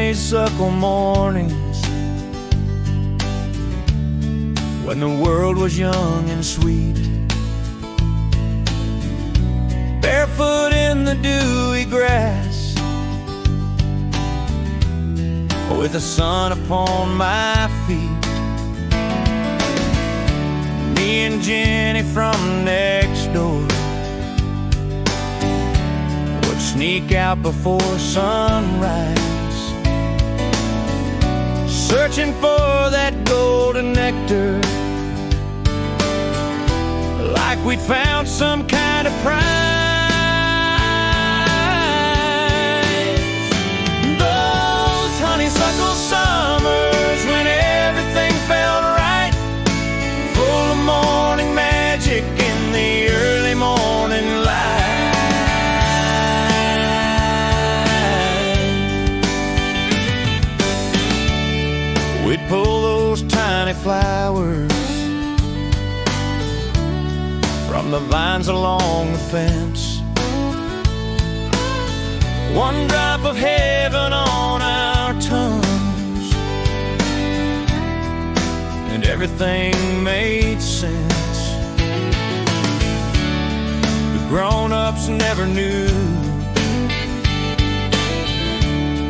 honeysuckle mornings when the world was young and sweet, barefoot in the dewy grass, with the sun upon my feet. Me and Jenny from next door would sneak out before sunrise, searching for that golden nectar, like we'd found some kind of prize. Those honeysuckle summers when everything felt right, full of morning magic in the early morning light. We'd pull those tiny flowers from the vines along the fence, one drop of heaven on our tongues, and everything made sense. The grown-ups never knew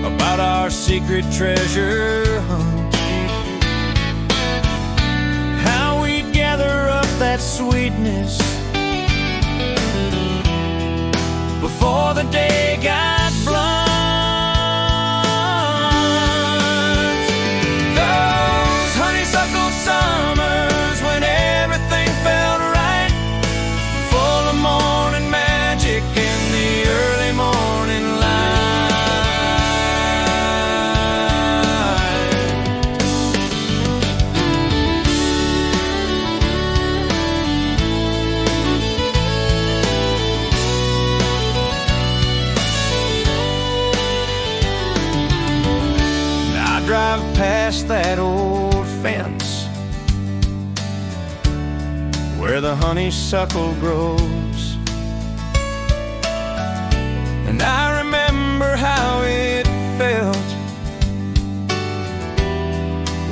about our secret treasure hunt, how we'd gather up that sweetness before the day got blunt. Those honeysuckle summers when everything felt right, full of morning magic in the early morning light. Drive past that old fence where the honeysuckle grows, and I remember how it felt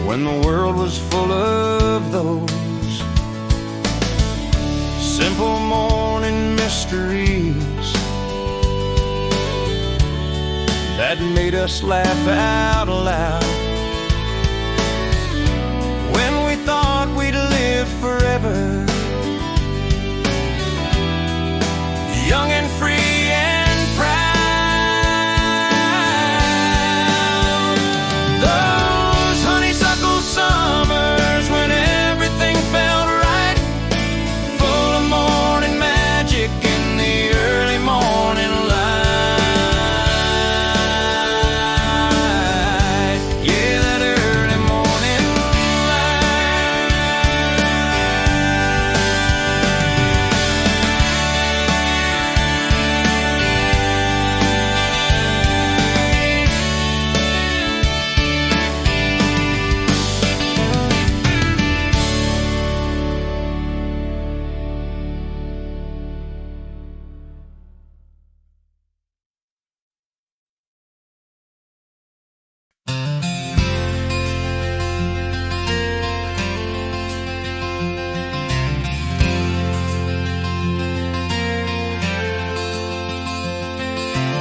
when the world was full of those simple morning mysteries that made us laugh out loud, when we thought we'd live forever, young and free and proud. Those honeysuckle summers when everything felt right, full of morning magic in the early morning light.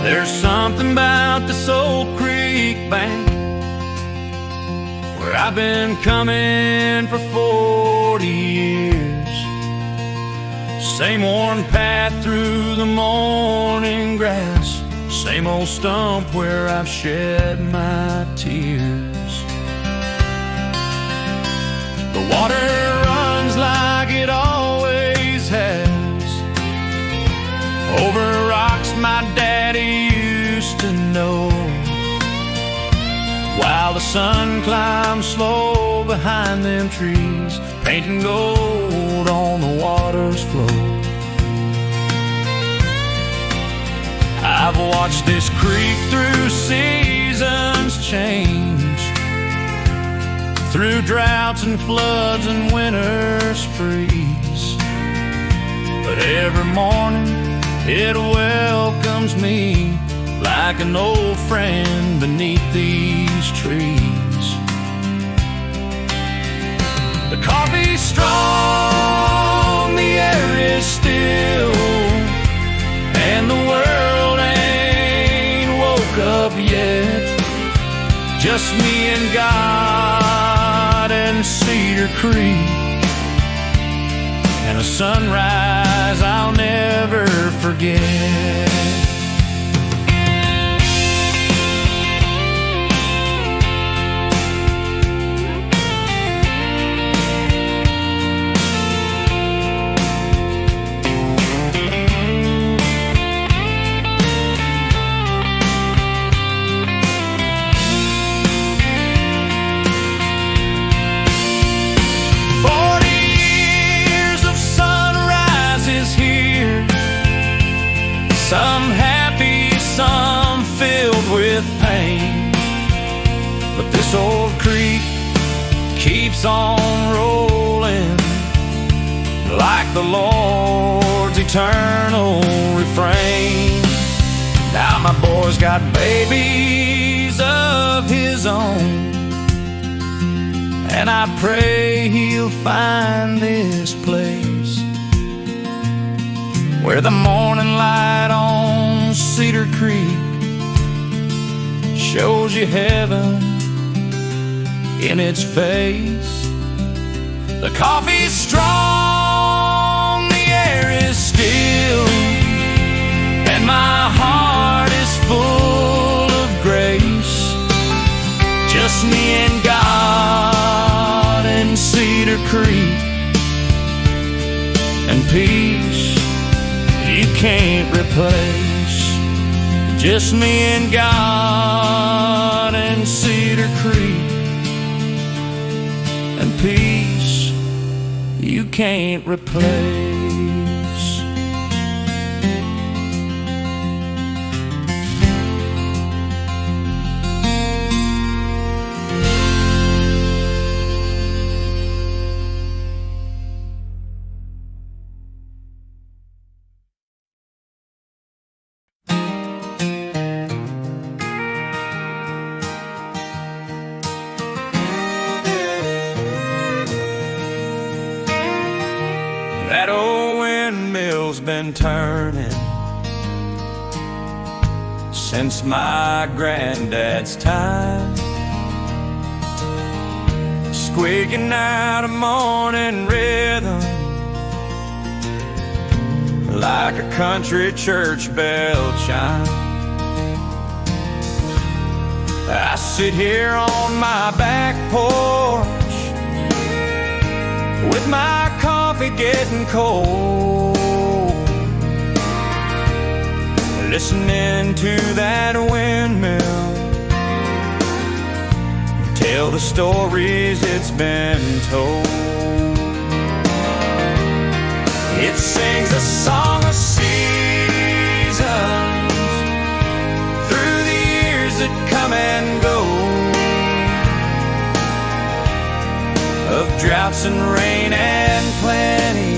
There's something about this old creek bank where I've been coming for 40 years. Same worn path through the morning grass, same old stump where I've shed my tears. The water runs like it always has, over rocks my daddy used to know, while the sun climbs slow behind them trees, painting gold on the water's flow. I've watched this creek through seasons change, through droughts and floods and winters freeze, but every morning it welcomes me like an old friend beneath these trees. The coffee's strong, the air is still, and the world ain't woke up yet. Just me and God and Cedar Creek, and a sunrise I'll never forget. Some happy, some filled with pain, but this old creek keeps on rolling like the Lord's eternal refrain. Now my boy's got babies of his own, and I pray he'll find this place where the morning light on Cedar Creek shows you heaven in its face. The coffee's strong, the air is still, and my heart is full of grace. Just me and God and Cedar Creek, and peace you can't replace. Just me and God and Cedar Creek, and peace you can't replace. That old windmill's been turning since my granddad's time, squeaking out a morning rhythm like a country church bell chime. I sit here on my back porch with my coffee getting cold, listening to that windmill tell the stories it's been told. It sings a song of seasons through the years that come and go, of droughts and rain and plenty,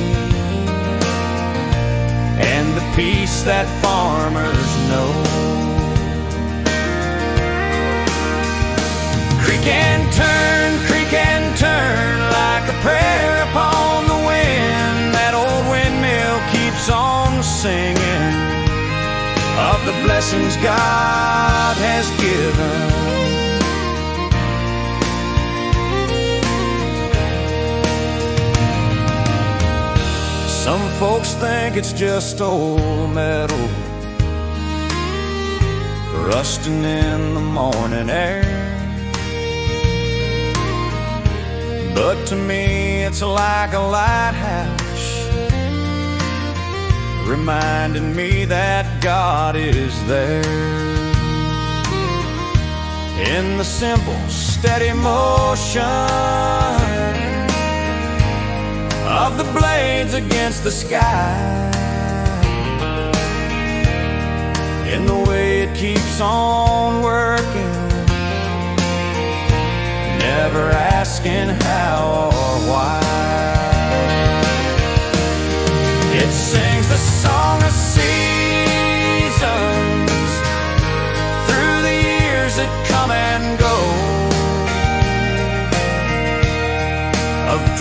and the peace that farmers know. Creek and turn like a prayer upon the wind. That old windmill keeps on singing of the blessings God has given. Some folks think it's just old metal rusting in the morning air, but to me it's like a lighthouse reminding me that God is there in the simple, steady motion of the blades against the sky, in the way it keeps on working, never asking how or why. It sings the song of seasons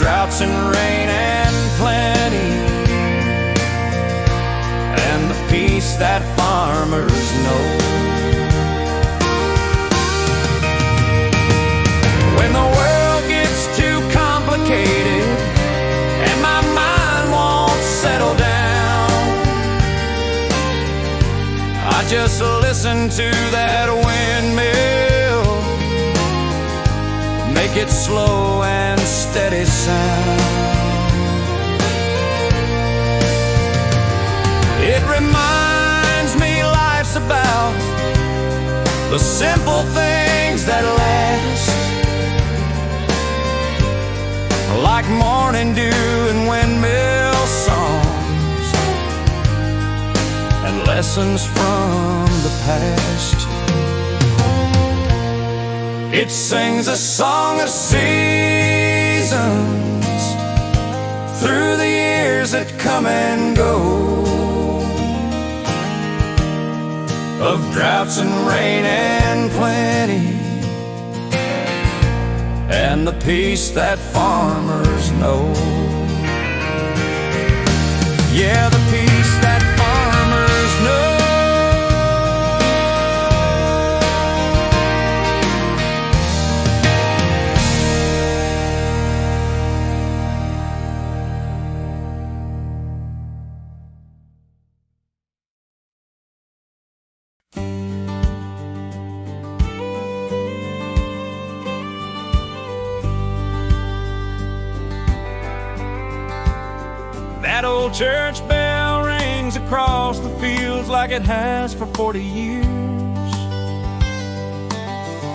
droughts and rain and plenty, and the peace that farmers know. When the world gets too complicated and my mind won't settle down, I just listen to that windmill, make it slow and steady sound. It reminds me life's about the simple things that last, like morning dew and windmill songs, and lessons from the past. It sings a song of seasons through the years that come and go, of droughts and rain and plenty, and the peace that farmers know. Yeah, the peace that farmers know. That old church bell rings across the fields like it has for 40 years,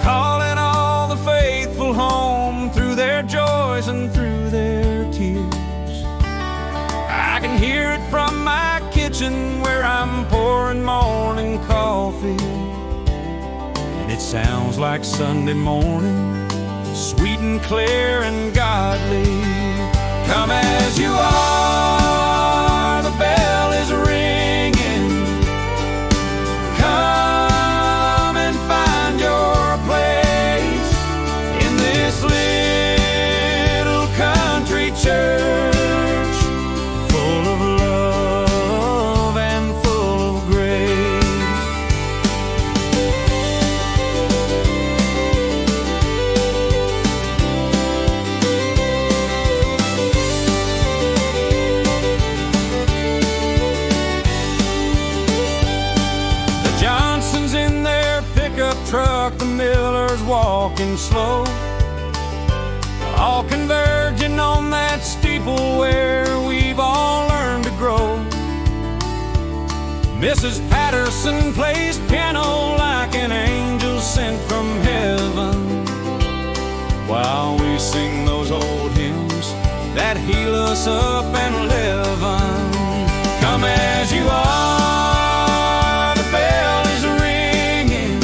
calling all the faithful home through their joys and through their tears. I can hear it from my kitchen where I'm pouring morning coffee, and it sounds like Sunday morning, sweet and clear and godly. Come as you are, the bell is ringing. Come and find your place in this little country church, full of love and full of grace. Truck, the Millers walking slow, all converging on that steeple where we've all learned to grow. Mrs. Patterson plays piano like an angel sent from heaven, while we sing those old hymns that heal us up and live on. Come as you are, the bell is ringing.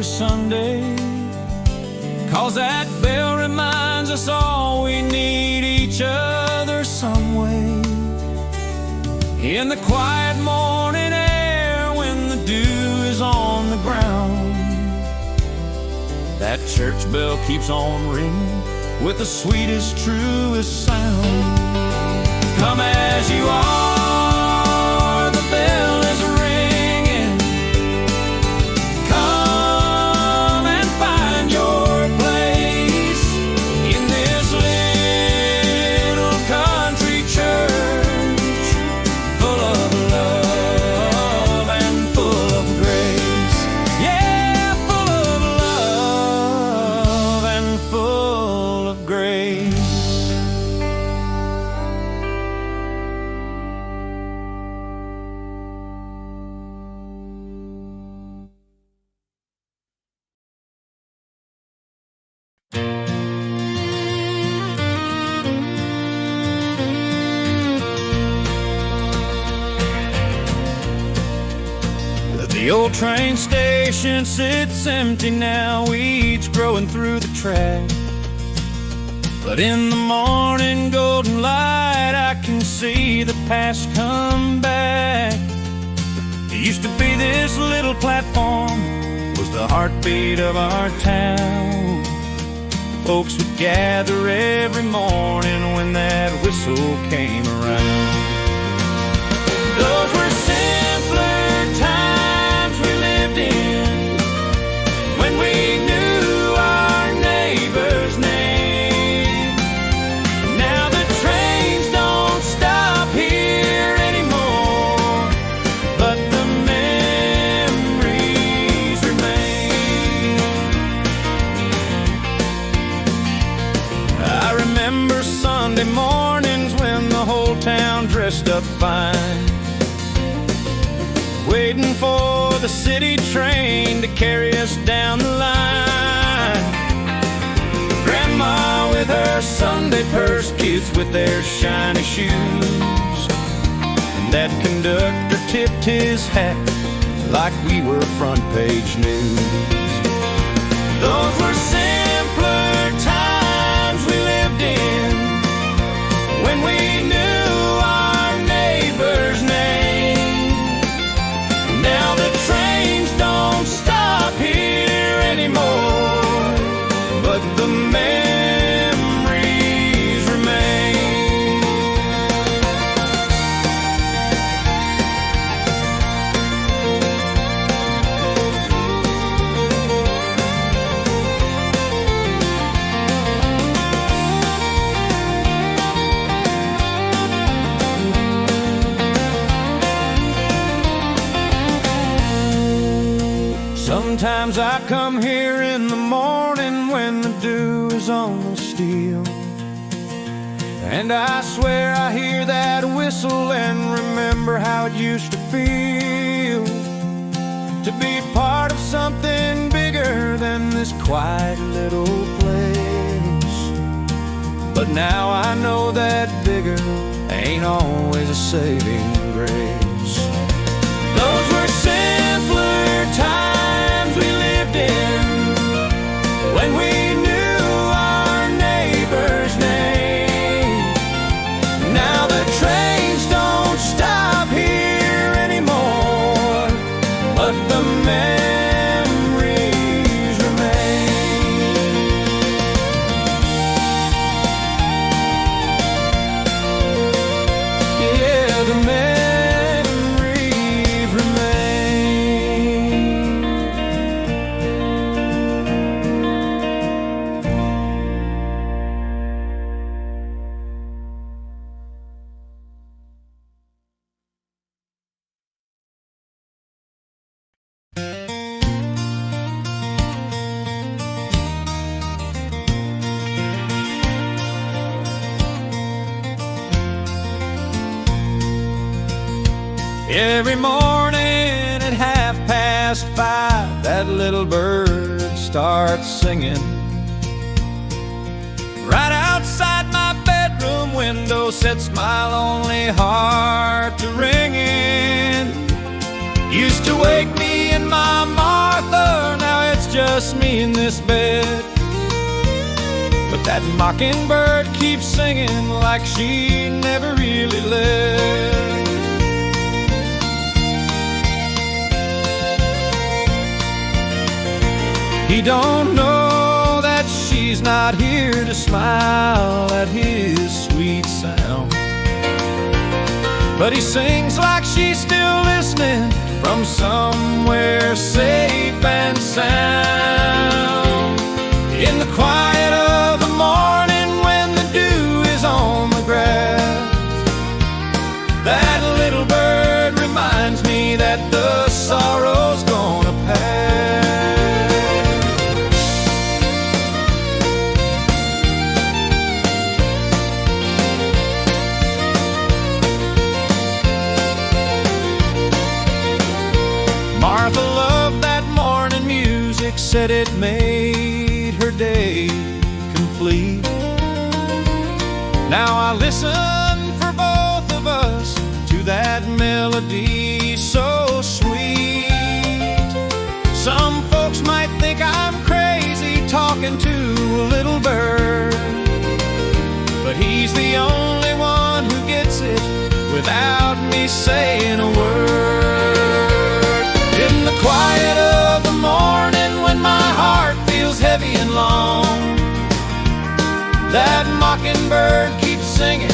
Sunday, 'cause that bell reminds us all we need each other some way. In the quiet morning air when the dew is on the ground, that church bell keeps on ringing with the sweetest, truest sound. Come as you are, the bell is ringing. The old train station sits empty now, weeds growing through the track. But in the morning golden light, I can see the past come back. It used to be this little platform was the heartbeat of our town. Folks would gather every morning when that whistle came around. Those were simpler times we lived in, when we knew our neighbor's name. Now the trains don't stop here anymore, but the memories remain. I remember Sunday mornings when the whole town dressed up fine, waiting for the city train to carry us down the line. Grandma with her Sunday purse, kids with their shiny shoes, and that conductor tipped his hat like we were front page news. Those were simpler times we lived in, when we knew our neighbor's name. Now the trains don't stop here anymore, but the memories remain. Sometimes I come here in the morning when the dew is on the steel, and I swear I hear that whistle and remember how it used to feel to be part of something bigger than this quiet little place. But now I know that bigger ain't always a saving grace. Those were simpler times we lived in, when we knew our neighbor's name. Now the trains don't stop here anymore, but the memories remain. Yeah, the memories remain. Every morning at 5:30, that little bird starts singing. Right outside my bedroom window sets my lonely heart to ringing. Used to wake me in my Martha, now it's just me in this bed. But that mockingbird keeps singing like she never really left. He don't know that she's not here to smile at his sweet sound, but he sings like she's still listening from somewhere safe and sound. In the quiet of the morning when the dew is on the grass, that little bird reminds me that the sorrow's gonna pass. Martha loved that morning music, said it made her day complete. Now I listen for both of us to that melody so sweet. singing to a little bird, but he's the only one who gets it without me saying a word. In the quiet of the morning when my heart feels heavy and long, that mockingbird keeps singing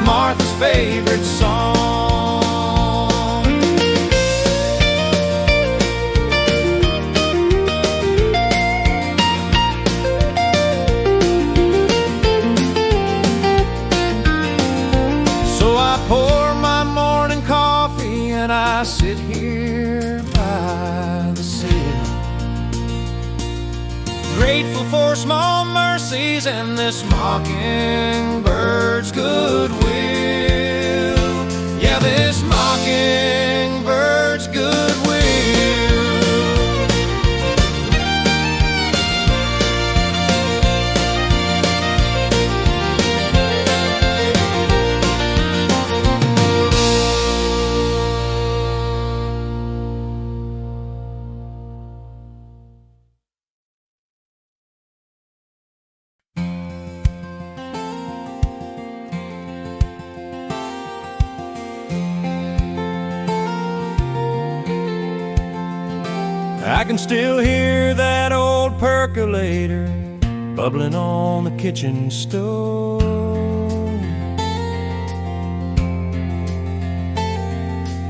Martha's favorite song. So I pour my morning coffee and I sit here by the sill, grateful for small mercies and this mockingbird's goodwill. Yeah, this mockingbird's goodwill. I can still hear that old percolator bubbling on the kitchen stove,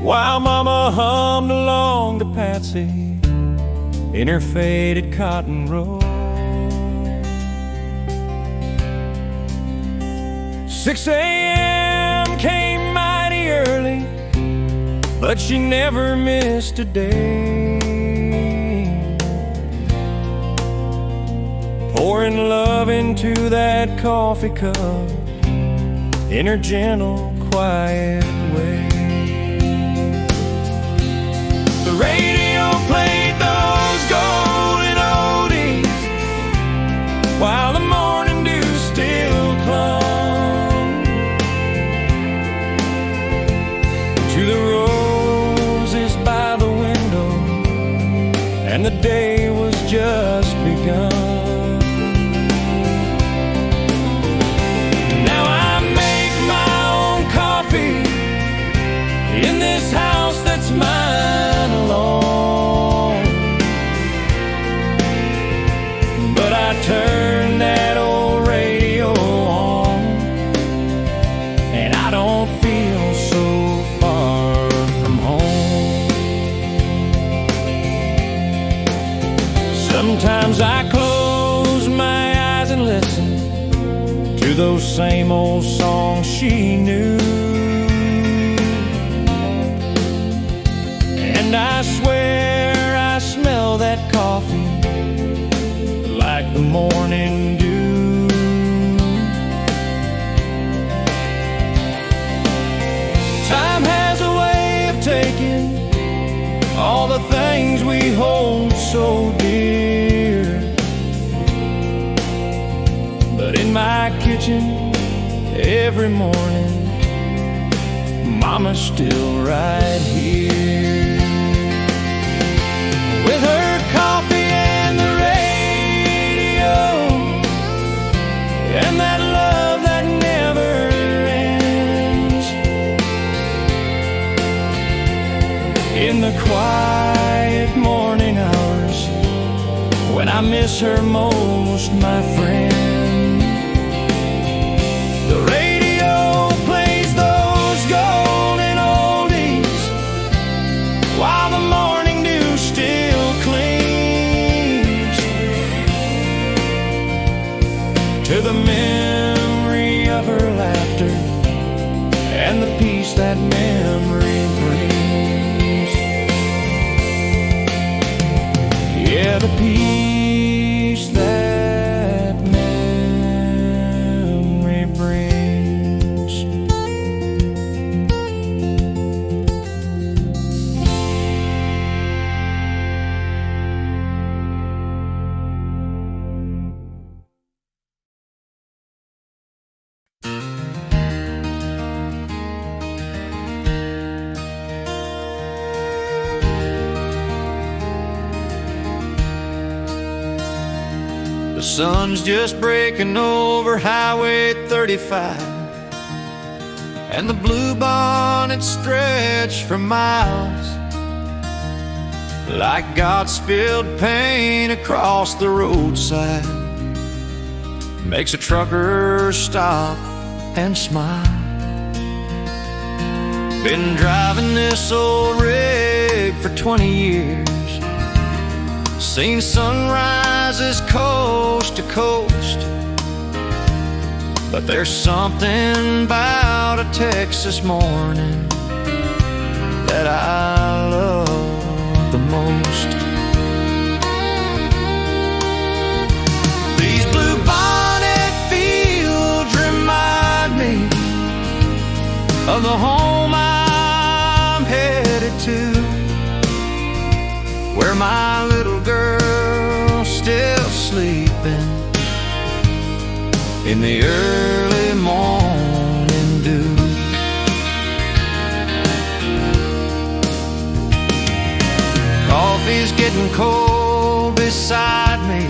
while Mama hummed along to Patsy in her faded cotton robe. 6 a.m. came mighty early, but she never missed a day, pouring love into that coffee cup in her gentle, quiet way. The radio played those golden oldies while the morning dew still clung to the roses by the window, and the day was just begun. In this house that's mine alone, but I turn that old radio on, and I don't feel so far from home. Sometimes I close my eyes and listen to those same old songs she knew, and I swear I smell that coffee like the morning dew. Time has a way of taking all the things we hold so dear, but in my kitchen every morning, Mama's still right here, with her coffee and the radio, and that love that never ends. In the quiet morning hours when I miss her most, my friend, the radio plays those golden oldies while the morning dew still clings to the memory of her laughter and the peace that memory brings. Yeah, the peace that memory brings. sun's just breaking over Highway 35, and the bluebonnets stretch for miles, like God spilled paint across the roadside. Makes a trucker stop and smile. Been driving this old rig for 20 years. Seen sunrises coast to coast, but there's something about a Texas morning that I love the most. These bluebonnet fields remind me of the home I'm headed to, where my little girl's still sleeping in the early morning dew. Coffee's getting cold beside me,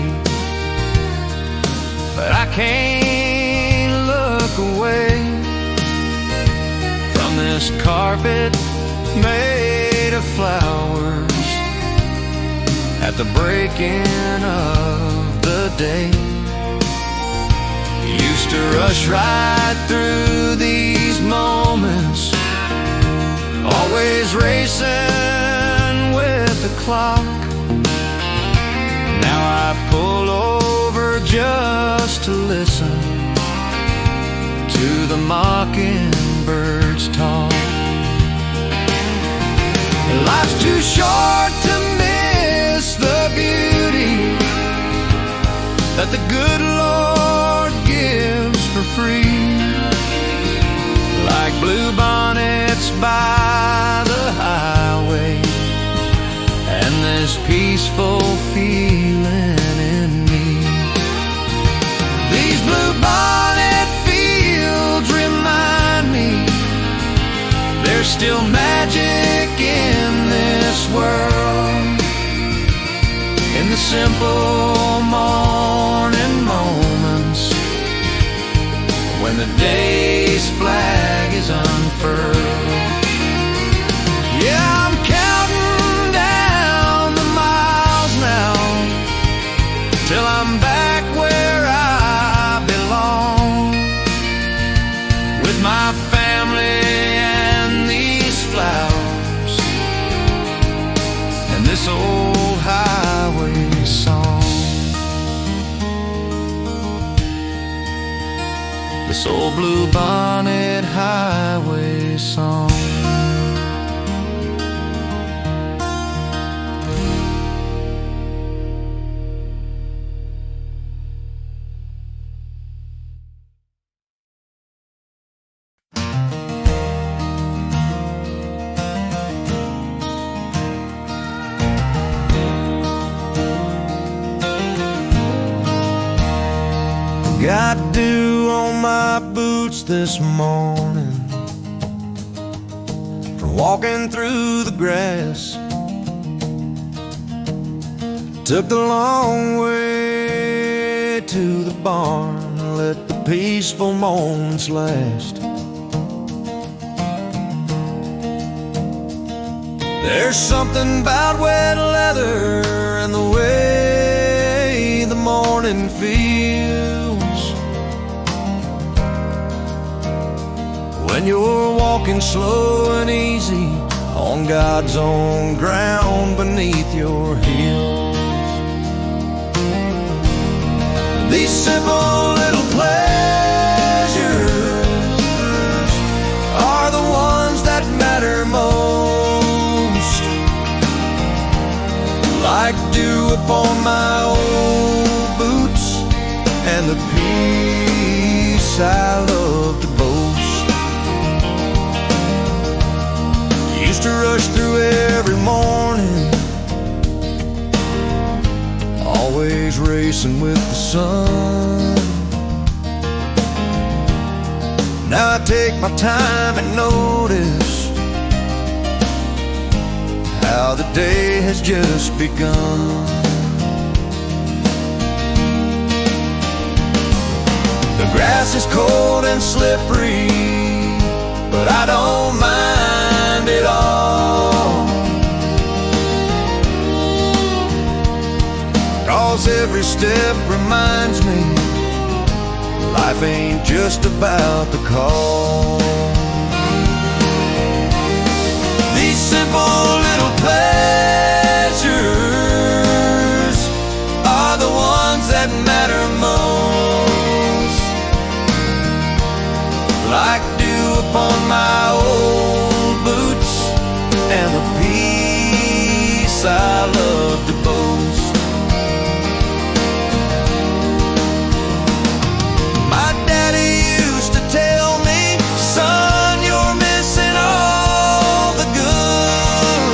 but I can't look away from this carpet made of flowers at the breaking of the day. Used to rush right through these moments, always racing with the clock. Now I pull over just to listen to the mockingbirds talk. Life's too short to miss the beauty that the good Lord gives for free, like bluebonnets by the highway, and this peaceful feeling in me. These bluebonnet fields remind me there's still magic in this world, in the simple morning moments when the day's flag is unfurled. Yeah, I'm counting down the miles now till I'm back where I belong, with my family and these flowers and this old highway song. This old bluebonnet highway song. Got dew on my boots this morning from walking through the grass. Took the long way to the barn, let the peaceful moments last. There's something about wet leather and the way the morning feels when you're walking slow and easy on God's own ground beneath your heels. These simple little pleasures are the ones that matter most, like dew upon my old boots and the peace I love to boast. Used to rush through every morning, always racing with the sun. Now I take my time and notice how the day has just begun. grass is cold and slippery, but I don't mind it all. 'Cause every step reminds me life ain't just about the call. These simple little pleasures are the ones that matter most. Like dew upon my old boots and the peace I love to boast. My daddy used to tell me, son, you're missing all the good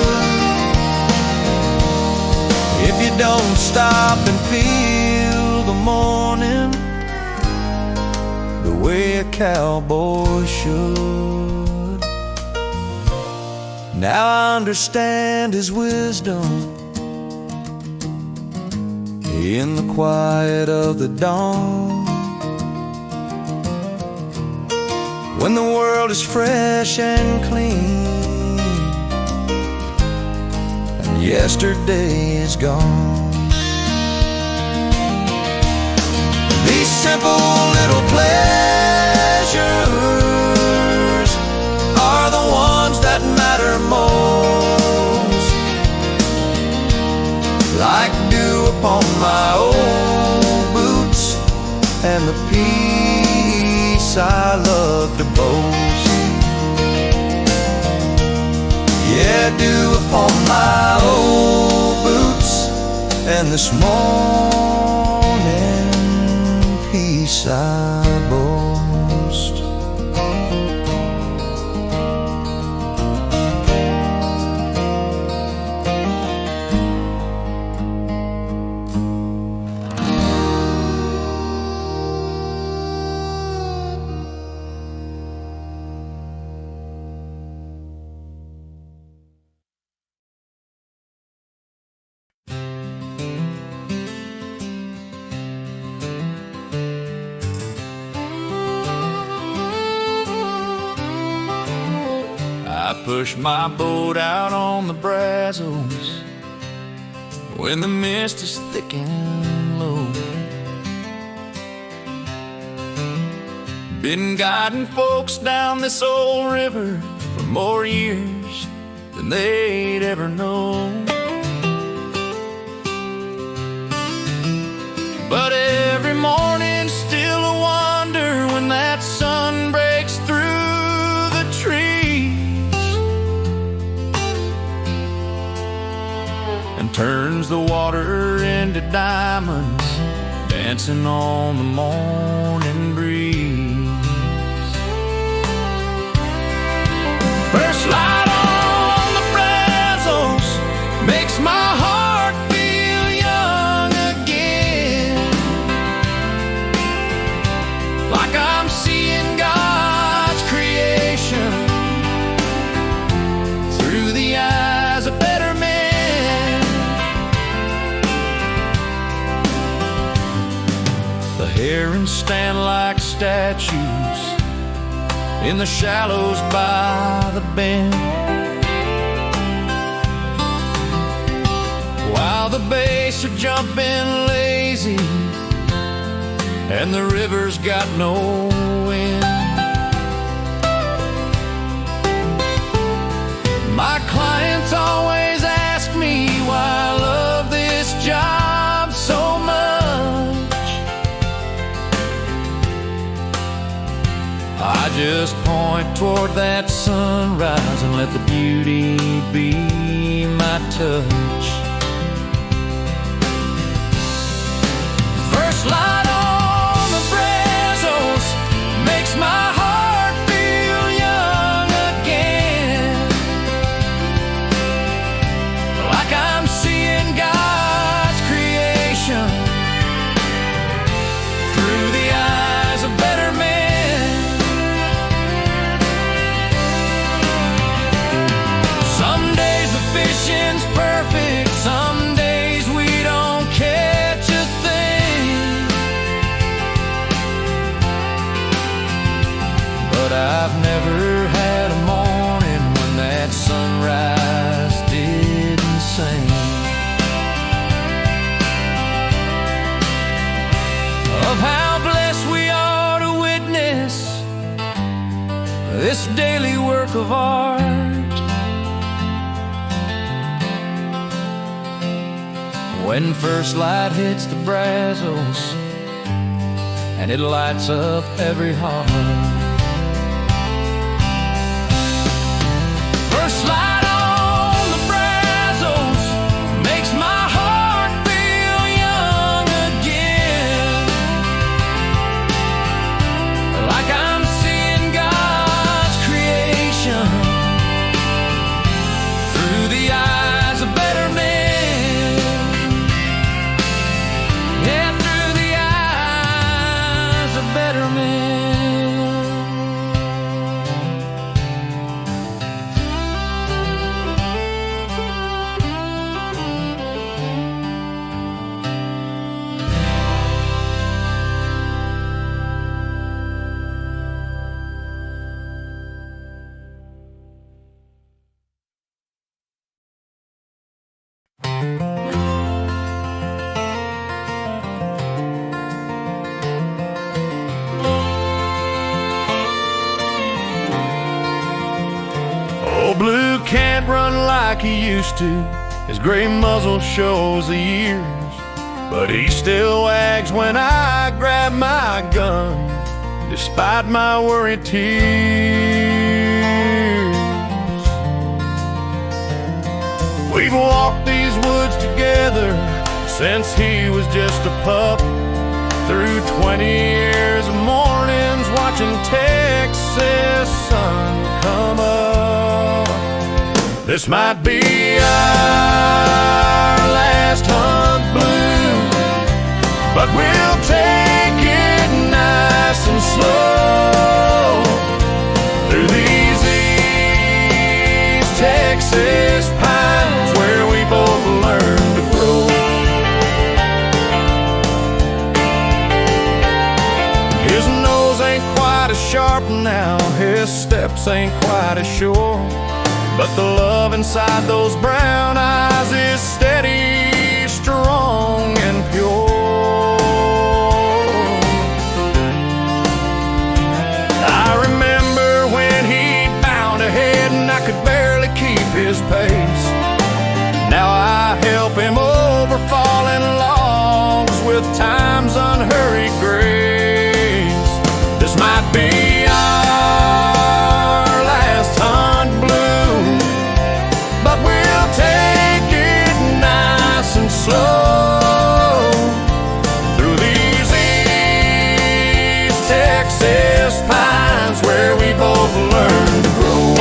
if you don't stop and feel the morning the way a cowboy should. Now I understand his wisdom in the quiet of the dawn, when the world is fresh and clean and yesterday is gone. These simple little pleasures are the ones that matter most. Like dew upon my old boots and the peace I love to boast. Yeah, dew upon my old boots and this morning peace I boast. I push my boat out on the Brazos when the mist is thick and low. Been guiding folks down this old river for more years than they'd ever know. But every morning still a wonder when that sun breaks through the trees and turns the water into diamonds, dancing on the morning breeze. First light on the Brazos makes my heart feel young again, like I'm seeing God's creation through the eyes of better men. The herons stand like statues in the shallows by the bend, while the bass are jumping lazy and the river's got no wind. My clients always ask me why I love this job so much. I just point toward that sunrise and let the beauty be my touch. First light on the Brazos makes my heart feel young again, like I'm seeing God's creation through the eyes of better men. Some days the fishing's perfect, some days we don't catch a thing. I've never had a morning when that sunrise didn't sing of how blessed we are to witness this daily work of art. When first light hits the Brazos and it lights up every heart. First light on the Brazos makes my heart feel young again, like I'm seeing God's creation through the eyes of better men. Blue can't run like he used to. His gray muzzle shows the years, but he still wags when I grab my gun, despite my worried tears. We've walked these woods together since he was just a pup, through 20 years of mornings watching Texas sun come up. This might be our last hunt, Blue, but we'll take it nice and slow through these East Texas pines where we both learned to grow. His nose ain't quite as sharp now, his steps ain't quite as sure, but the love inside those brown eyes is steady, strong, and pure. I remember when he bound ahead and I could barely keep his pace. Now I help him over falling logs with time's unhurried grace. This might be our last hunt, Blue, but we'll take it nice and slow through these East Texas pines where we both learned to grow.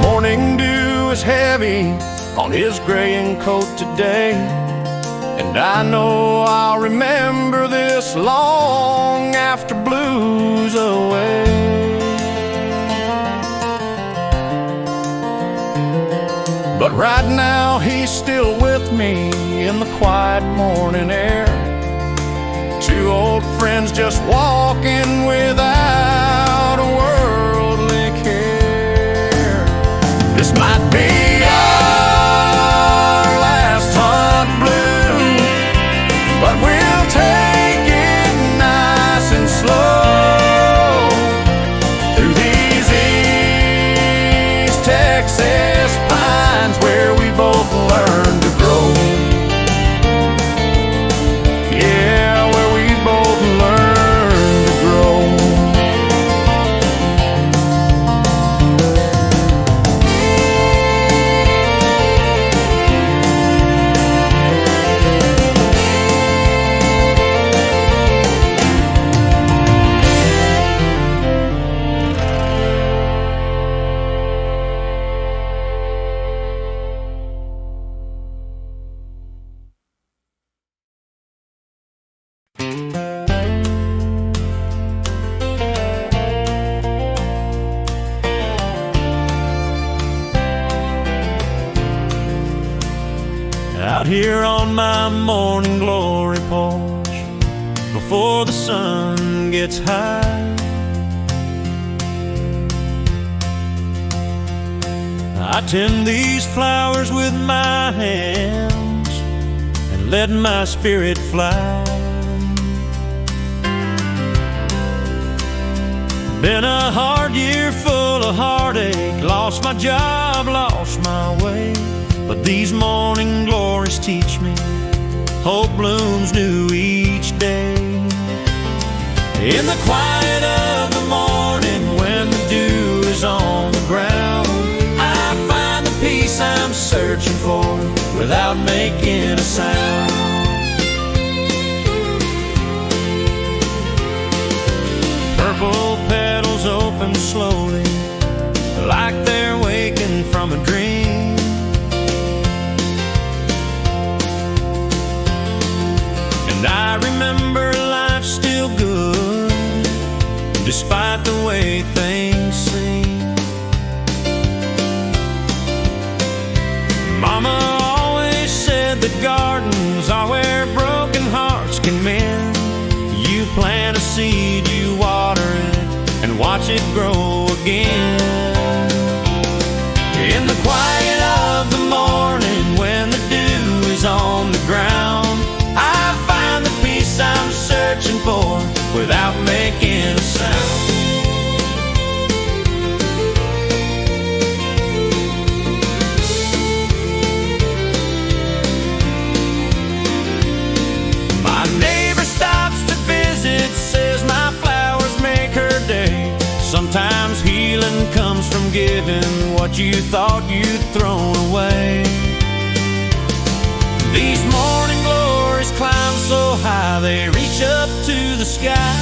Morning dew is heavy on his graying coat today, and I know I'll remember this long after Blue's away. But right now he's still with me in the quiet morning air, two old friends just walking without a worldly care. This might be our last hunt, Blue, but we'll take it nice and slow through these East Texas pines where we both learned to grow. Yeah, where we both learned to grow. here on my morning glory porch before the sun gets high. I tend these flowers with my hands and let my spirit fly. Been a hard year full of heartache, lost my job, lost my way. But these morning glories teach me hope blooms new each day. In the quiet of the morning when the dew is on the ground, I find the peace I'm searching for without making a sound. Purple petals open slowly like they're waking from a dream. And I remember life's still good despite the way things seem. Mama always said the gardens are where broken hearts can mend. You plant a seed, you water it, and watch it grow again. In the quiet of the morning when the dew is on the ground, I find the peace I'm searching for without making a sound. My neighbor stops to visit, says my flowers make her day. Sometimes healing comes from giving what you thought you'd thrown away. These morning glories climb so high they reach up to the sky,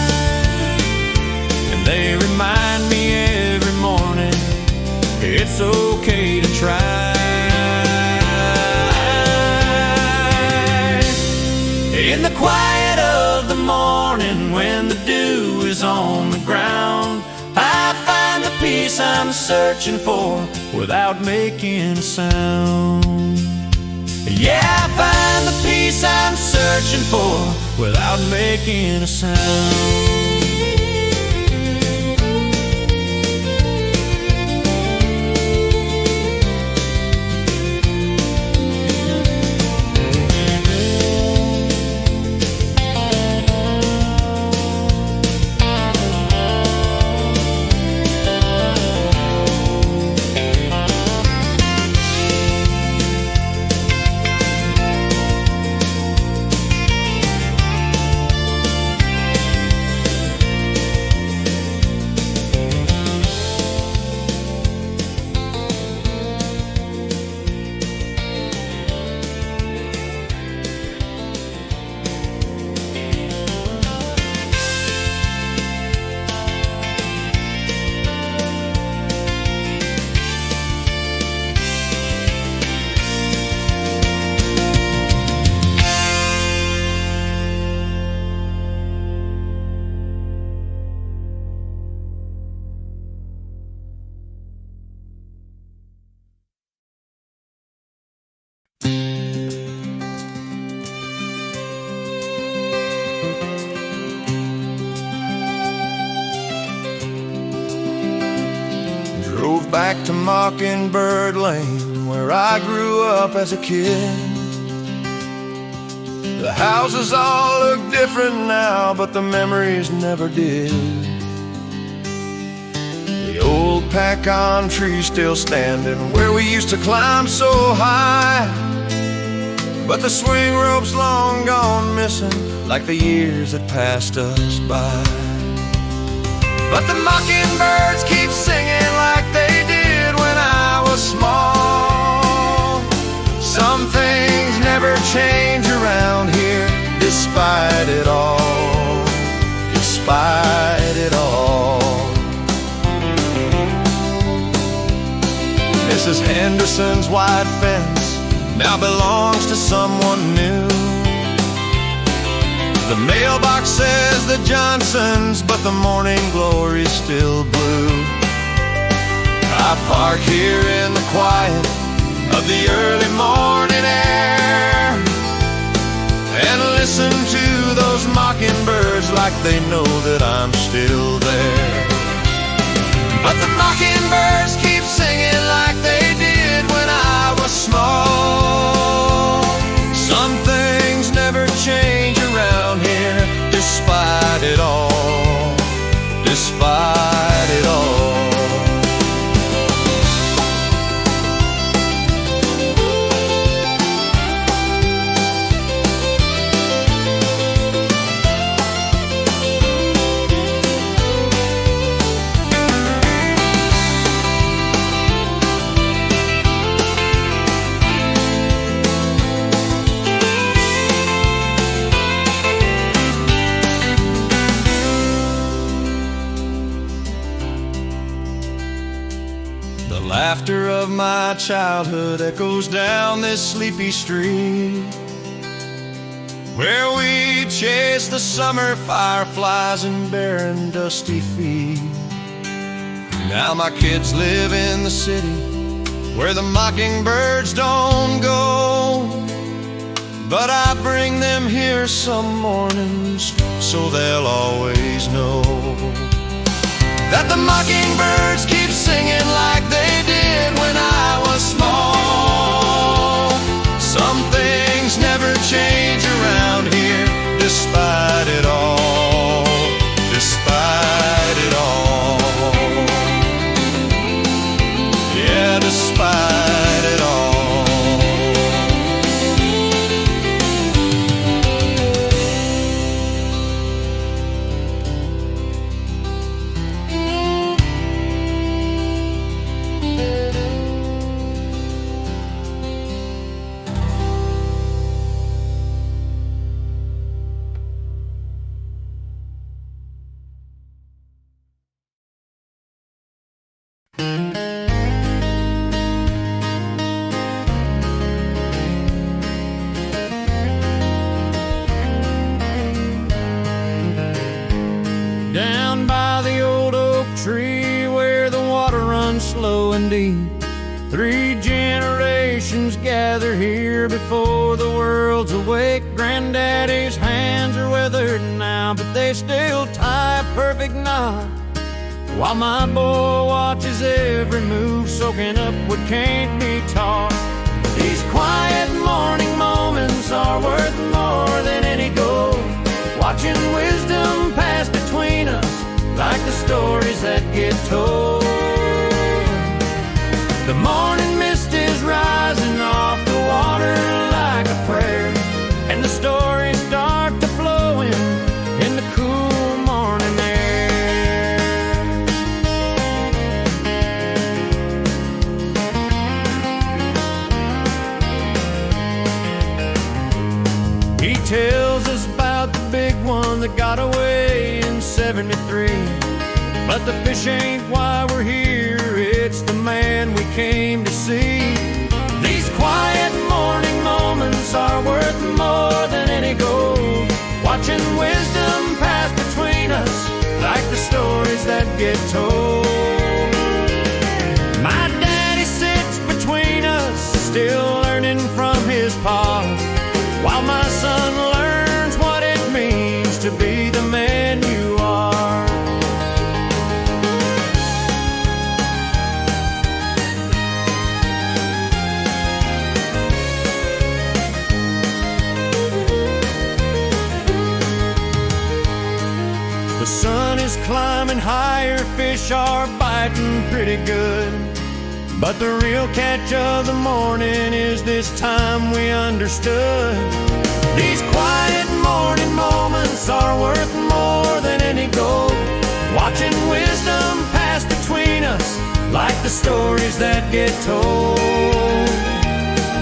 and they remind me every morning it's okay to try. In the quiet of the morning when the dew is on the ground, I find the peace I'm searching for without making a sound. Yeah, I find the peace I'm searching for without making a sound. Back to Mockingbird Lane, where I grew up as a kid. The houses all look different now, but the memories never did. The old pecan tree still standing where we used to climb so high, but the swing rope's long gone missing, like the years that passed us by. But the mockingbirds keep singing like they did when I was small. Some things never change around here, despite it all, despite it all. Mrs. Henderson's white fence now belongs to someone new. The mailbox says the Johnsons, but the morning glory's still blue. I park here in the quiet of the early morning air, like they know that I'm still there. But the mockingbirds keep singing like they did when I was small. Some things never change around here, despite it all, despite it all. The laughter of my childhood echoes down this sleepy street, where we chase the summer fireflies in bare and dusty feet. Now my kids live in the city where the mockingbirds don't go, but I bring them here some mornings so they'll always know that the mockingbirds keep singing like they did when I was small. Some things never change around here, despite it all, despite it all. Yeah, despite it all. Down by the old oak tree where the water runs slow and deep, 3 generations gather here before the world's awake. Granddaddy's hands are weathered now, but they still tie a perfect knot, while my boy watches every move, soaking up what can't be taught. These quiet morning moments are worth more than any gold, watching wisdom pass between us like the stories that get told. The morning mist is rising off the water like a prayer, and the stories start to flow in the cool morning air. He tells us about the big one that got away in '73, but the fish ain't why we're here, it's the man we came to see. These quiet morning moments are worth more than any gold, watching wisdom pass between us like the stories that get told. My daddy sits between us, still learning from his pa, while my son learns what it means to be the man you are. The sun is climbing higher, fish are biting pretty good, but the real catch of the morning is this time we understood. These quiet morning moments are worth more than any gold, watching wisdom pass between us like the stories that get told.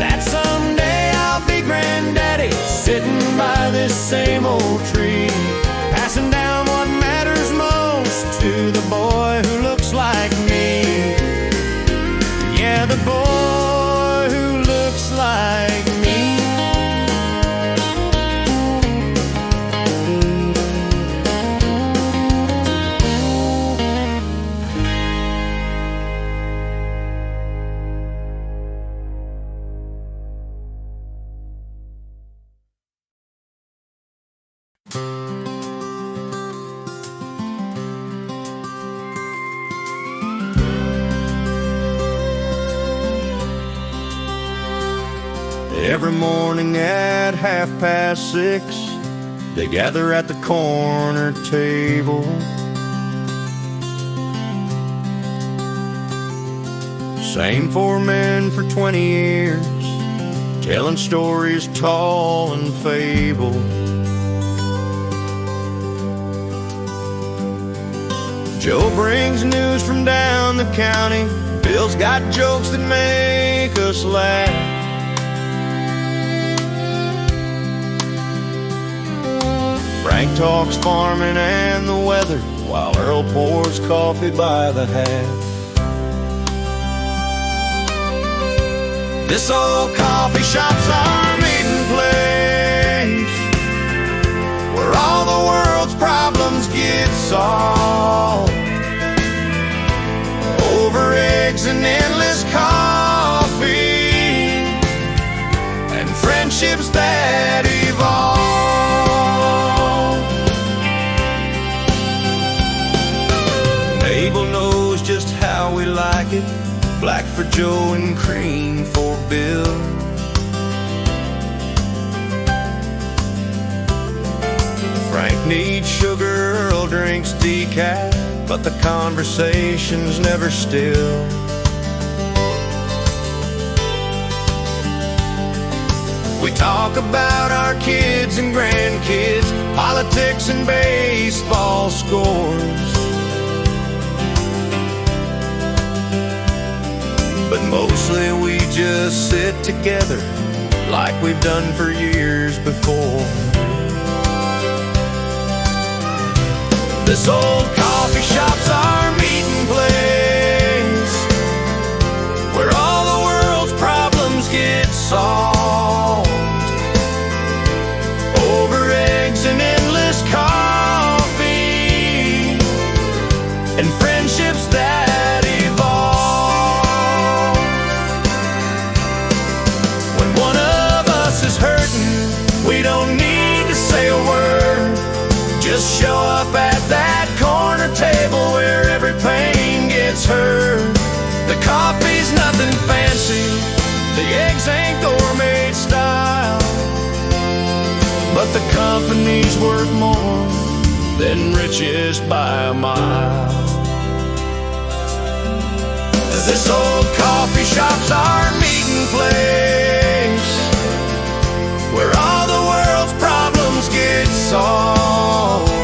That someday I'll be Granddaddy, sitting by this same old tree, passing down what matters most to the boy who looks like me. Yeah, the boy who looks like me. every morning at 6:30, they gather at the corner table. Same four men for 20 years, telling stories tall and fabled. Joe brings news from down the county. Bill's got jokes that make us laugh. Frank talks farming and the weather, while Earl pours coffee by the half. This old coffee shop's our meeting place, where all the world's problems get solved, over eggs and endless coffee, and friendships that evolve. Mabel knows just how we like it, black for Joe and cream for Bill. Frank needs sugar, Earl drinks decaf, but the conversation's never still. We talk about our kids and grandkids, politics and baseball scores, but mostly we just sit together like we've done for years before. This old coffee shop's our meeting place, where all the world's problems get solved, over eggs and endless coffee, and friendships that evolve. When one of us is hurting, we don't need to say a word. Just show up at that corner table where every pain gets heard. The coffee's nothing fancy, the eggs ain't gourmet style, but the company's worth more than riches by a mile. This old coffee shop's our meeting place, where all the world's problems get solved,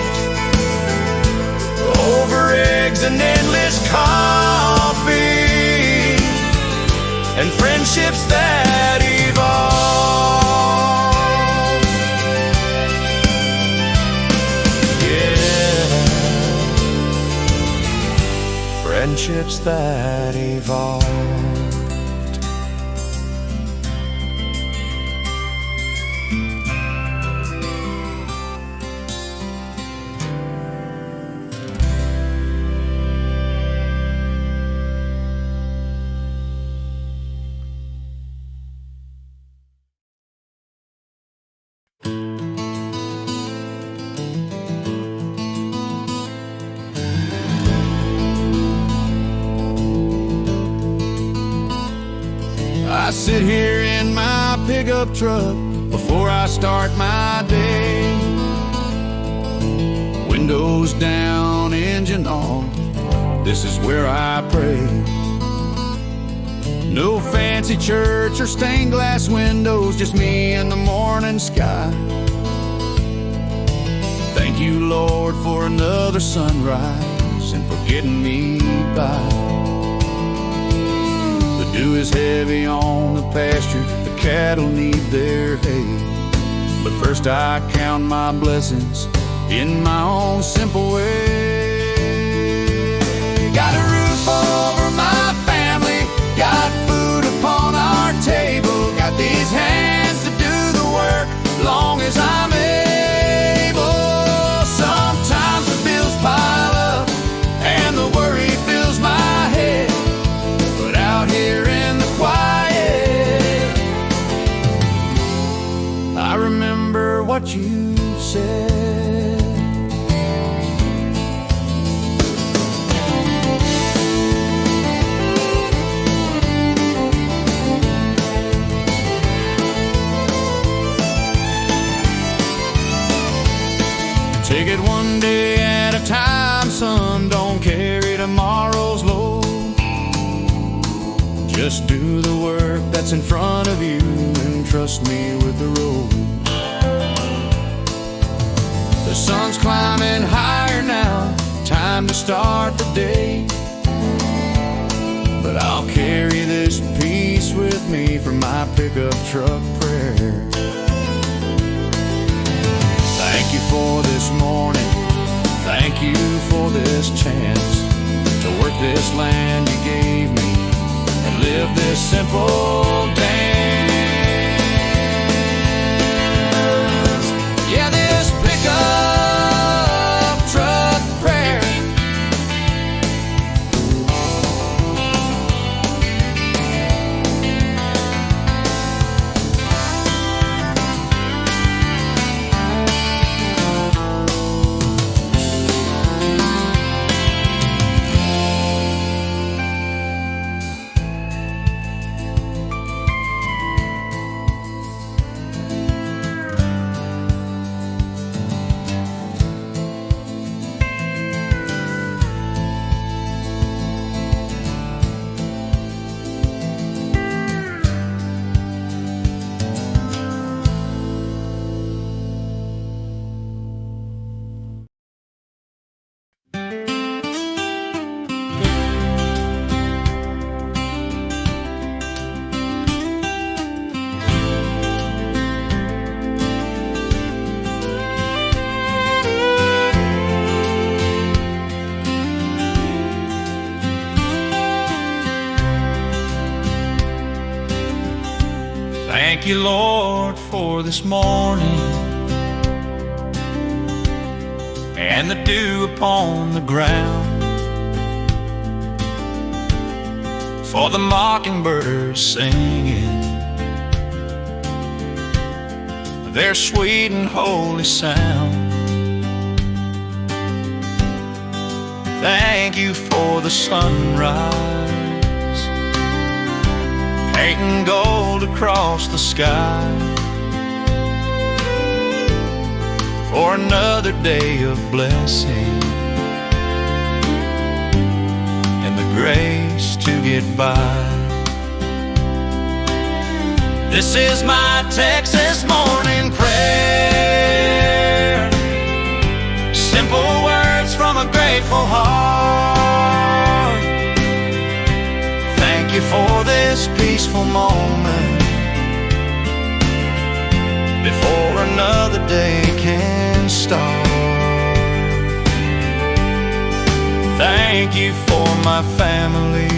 over eggs and endless coffee, and friendships that evolve. Yeah, friendships that evolve. I sit here in my pickup truck before I start my day. Windows down, engine off, this is where I pray. No fancy church or stained glass windows, just me and the morning sky. Thank you, Lord, for another sunrise and for getting me by. The dew is heavy on the pasture, the cattle need their hay. But first I count my blessings in my own simple way. Got a roof over my family, got food upon our table, got these hands to do the work long as I'm able. Sometimes the bills pile up and the worry fills my head, but out here in the quiet, I remember what you said. Take it one day at a time, son. Don't carry tomorrow's load. Just do the work that's in front of you and trust me with the road. The sun's climbing higher now, time to start the day. But I'll carry this peace with me for my pickup truck prayer. Thank you for this morning, thank you for this chance to work this land you gave me and live this simple dance. Yeah, this pickup truck prayer. Thank you, Lord, for this morning and the dew upon the ground, for the mockingbirds singing their sweet and holy sound. Thank you for the sunrise painting gold across the sky, for another day of blessing and the grace to get by. This is my Texas morning prayer, simple words from a grateful heart. Thank you for this peaceful moment before another day can start. Thank you for my family,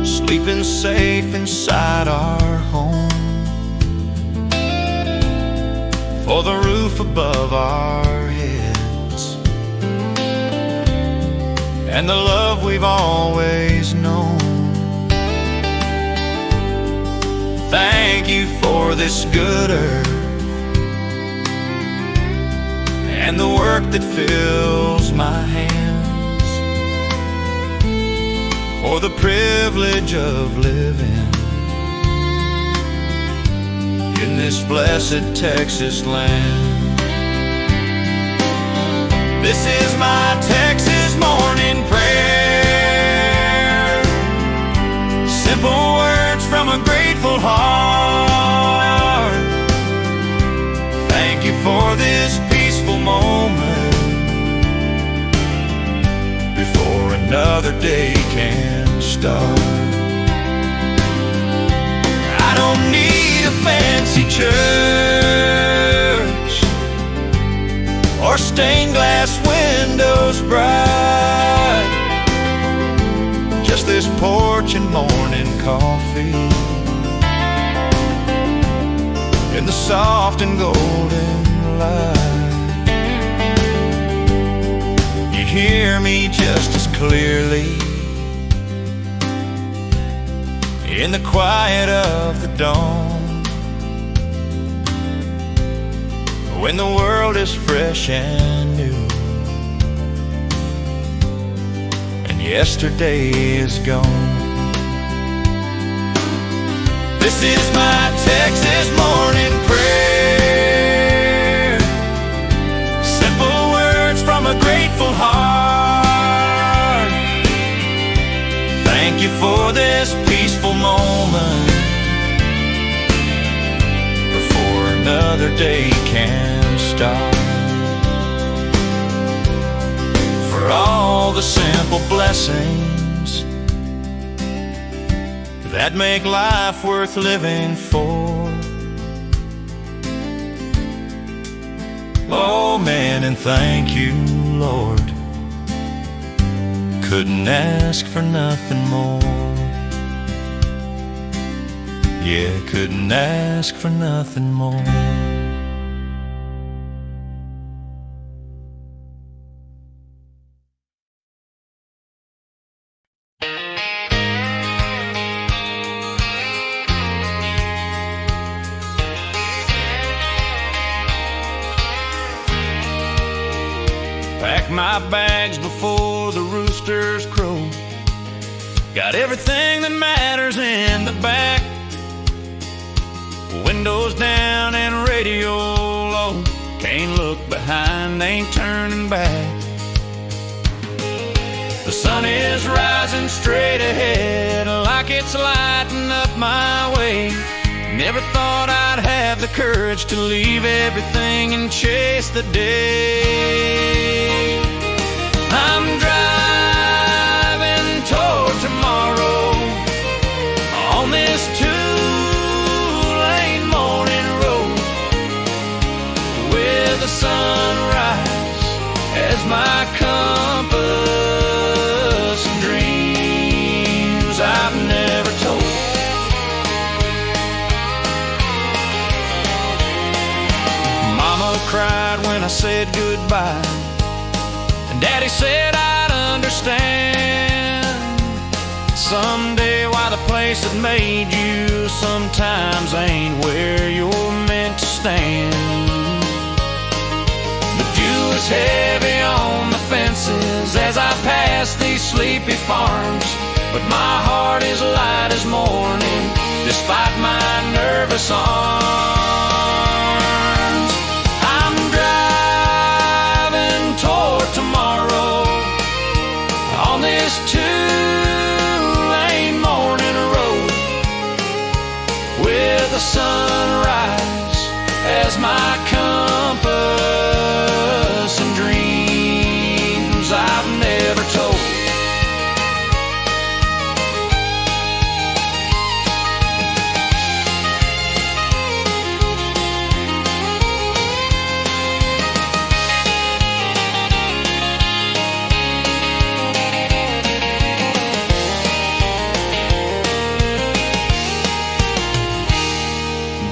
sleeping safe inside our home, for the roof above our heads and the love we've always known. Thank you for this good earth and the work that fills my hands, for the privilege of living in this blessed Texas land. This is my Texas morning prayer, simple words from a grateful heart. Thank you for this peaceful moment before another day can start. I don't need a fancy church or stained glass windows bright, just this porch and morning coffee in the soft and golden light. You hear me just as clearly in the quiet of the dawn, when the world is fresh and new and yesterday is gone. This is my Texas morning prayer, another day can start. For all the simple blessings that make life worth living for. Oh man, and thank you, Lord. Couldn't ask for nothing more. Yeah, couldn't ask for nothing more. Pack my bags before the roosters crow. Got everything that matters in the back. Windows down and radio low. Can't look behind, ain't turning back. The sun is rising straight ahead, like it's lighting up my way. Never thought I'd have the courage to leave everything and chase the day. I'm driving toward tomorrow on this two-lane morning road, with the sunrise as my compass and dreams I've never told. Mama cried when I said goodbye, and Daddy said I'd understand someday why the place that made you sometimes ain't where you're meant to stand. The dew is heavy on the fences as I pass these sleepy farms, but my heart is light as morning despite my nervous arms. I'm driving toward tomorrow on this two-lane morning road, with the sunrise as my compass and dreams I've never told.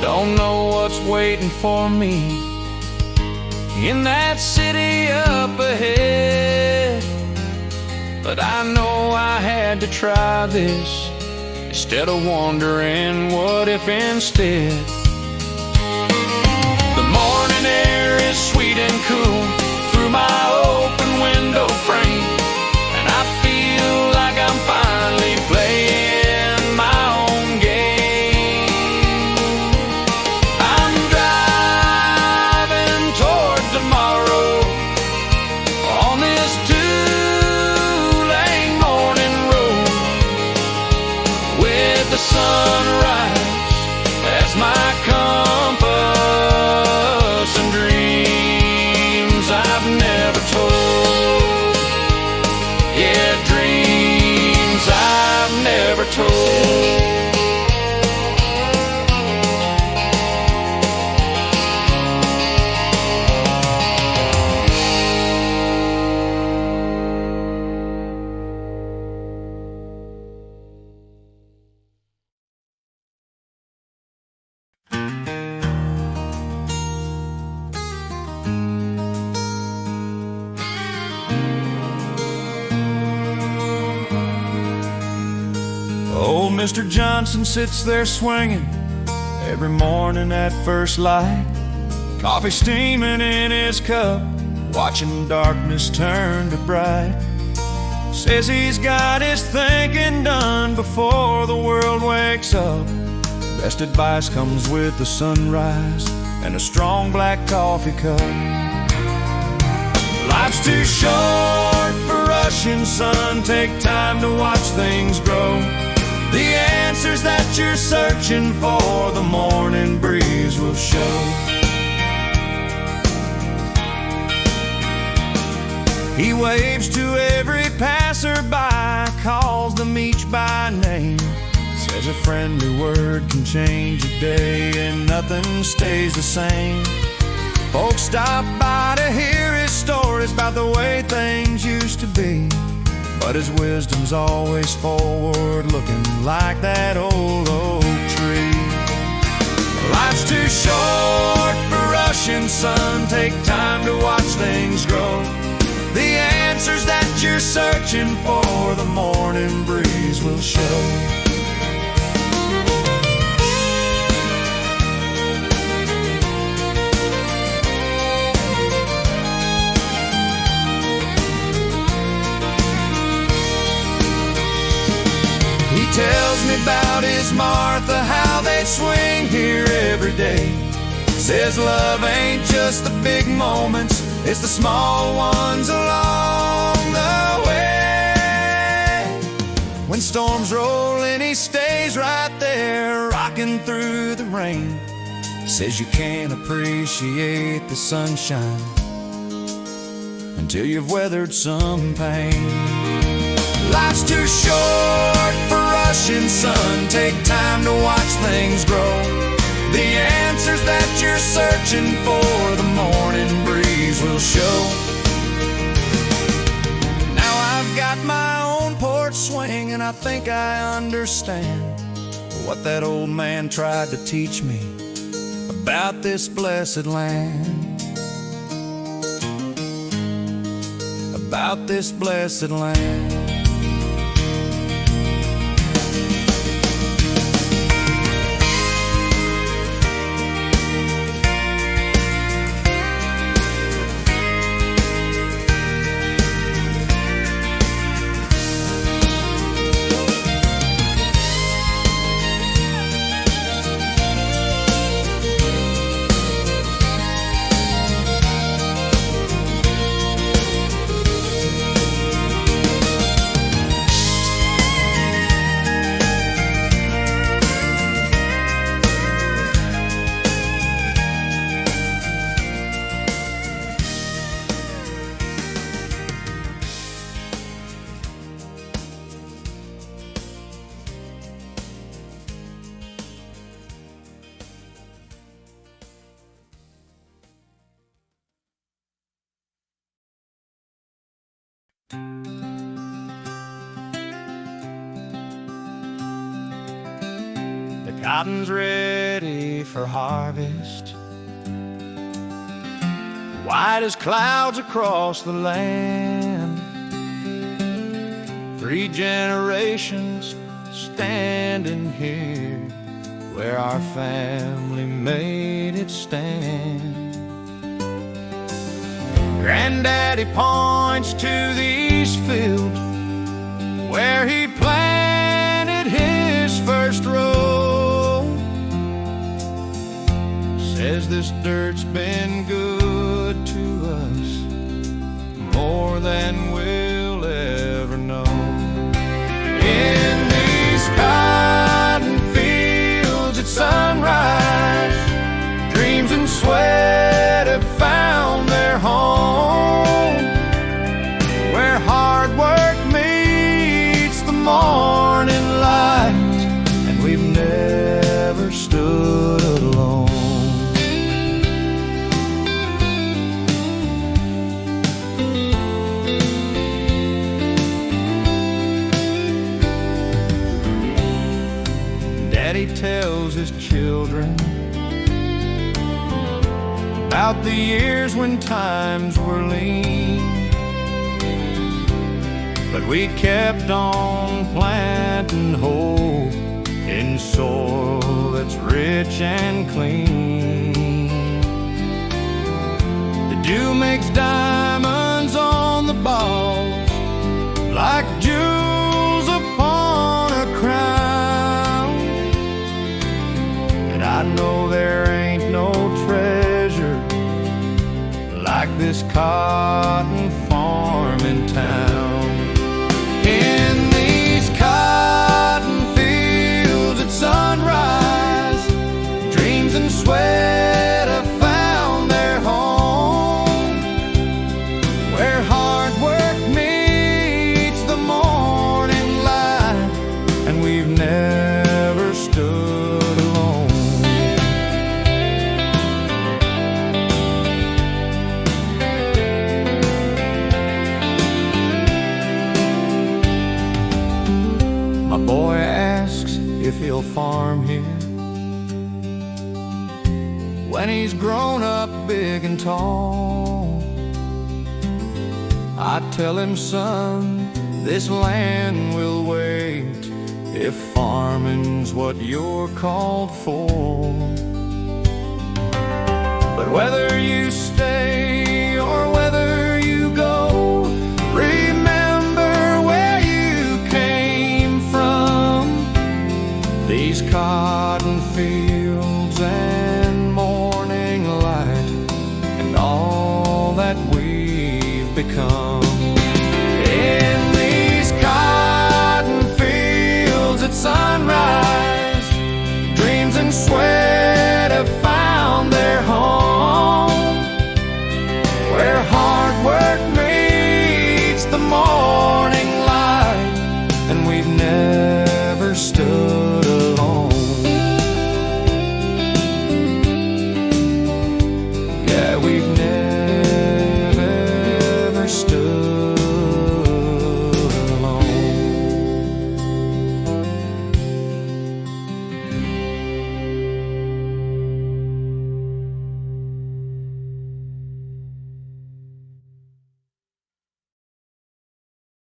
Don't know what's waiting for me in that city up ahead, but I know I had to try this instead of wondering what if instead. The morning air is sweet and cool through my open window frame, and I feel like I'm finally playing my own game. I'm driving toward tomorrow on this two-lane morning road, with the sunrise as my compass and dreams I've never told. Yeah, dreams I've never told. Old Mr. Johnson sits there swinging every morning at first light, coffee steaming in his cup, watching darkness turn to bright. Says he's got his thinking done before the world wakes up. Best advice comes with the sunrise and a strong black coffee cup. Life's too short for rushing, son. Take time to watch things grow. The answers that you're searching for, the morning breeze will show. He waves to every passerby, calls them each by name, says a friendly word can change a day and nothing stays the same. Folks stop by to hear his stories about the way things used to be, but his wisdom's always forward looking like that old oak tree. Life's too short for rushing, son. Take time to watch things grow. The answers that you're searching for, the morning breeze will show. Tells me about his Martha, how they swing here every day. Says love ain't just the big moments, it's the small ones along the way. When storms roll in, he stays right there, rocking through the rain. Says you can't appreciate the sunshine until you've weathered some pain. Life's too short for rushing, son. Take time to watch things grow. The answers that you're searching for, the morning breeze will show. Now I've got my own porch swing, and I think I understand what that old man tried to teach me about this blessed land. About this blessed land. Cotton's ready for harvest, white as clouds across the land. 3 generations standing here where our family made its stand. Granddaddy points to these fields where he planted his first row. Says this dirt's been good to us, more than we'll ever know. In these cotton fields at sunrise, dreams and sweat have found their home, where hard work meets the morning light, and we've never stood alone. Daddy tells his children about the years when times were lean, but we kept on planting hope in soil that's rich and clean. The dew makes diamonds on the balls, like jewels upon a crown. And I know there ain't no treasure like this cotton farm in town. In these cotton fields at sunrise, dreams and sweat have found their home, where hard work when he's grown up big and tall. I tell him, son, this land will wait if farming's what you're called for. But whether you stay